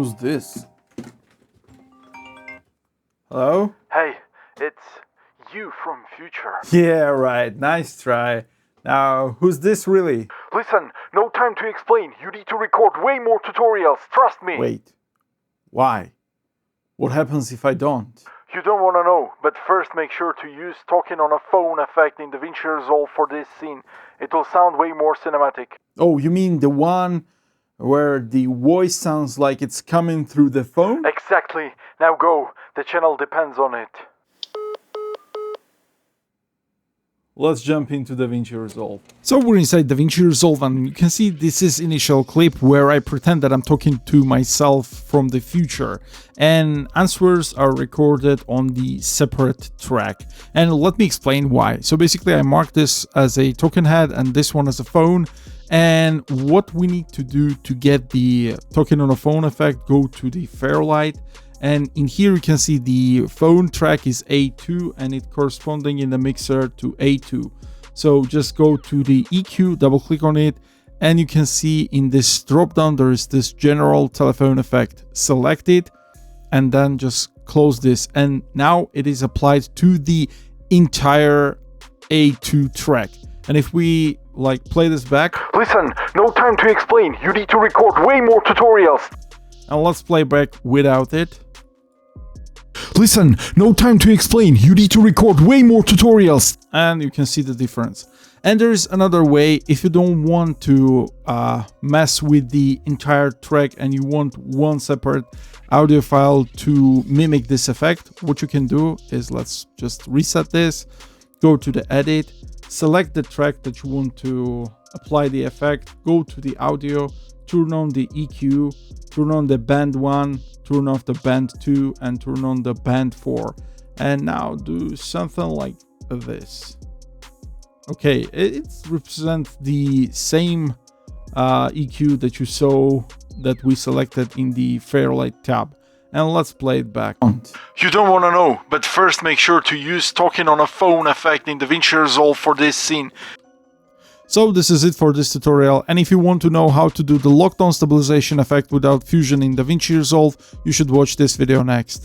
Who's this? Hello? Hey, it's you from future. Yeah, right. Nice try. Now, who's this really? Listen, no time to explain. You need to record way more tutorials, trust me. Wait. Why? What happens if I don't? You don't want to know, but first make sure to use talking on a phone effect in DaVinci Resolve for this scene. It will sound way more cinematic. Oh, you mean the one where the voice sounds like it's coming through the phone? Exactly. Now go. The channel depends on it. Let's jump into DaVinci Resolve. So we're inside DaVinci Resolve, and you can see this is initial clip where I pretend that I'm talking to myself from the future, and answers are recorded on the separate track. And let me explain why. So basically I marked this as a token head and this one as a phone, and what we need to do to get the token on a phone effect, go to the Fairlight. And in here you can see the phone track is A2 and it corresponding in the mixer to A2. So just go to the EQ, double click on it, and you can see in this drop down there is this general telephone effect. Select it and then just close this, and now it is applied to the entire A2 track. And if we like play this back, Listen, no time to explain. You need to record way more tutorials. and let's play back without it. Listen, no time to explain. You need to record way more tutorials. And you can see the difference. And there is another way. If you don't want to mess with the entire track and you want one separate audio file to mimic this effect, what you can do is, let's just reset this, go to the edit, select the track that you want to apply the effect, go to the audio, turn on the EQ, turn on the band 1, turn off the band 2, and turn on the band 4. And now do something like this. Okay, it represents the same EQ that you saw that we selected in the Fairlight tab. And let's play it back. You don't want to know, but first make sure to use talking on a phone effect in DaVinci Resolve for this scene. So this is it for this tutorial, and if you want to know how to do the lockdown stabilization effect without fusion in DaVinci Resolve, you should watch this video next.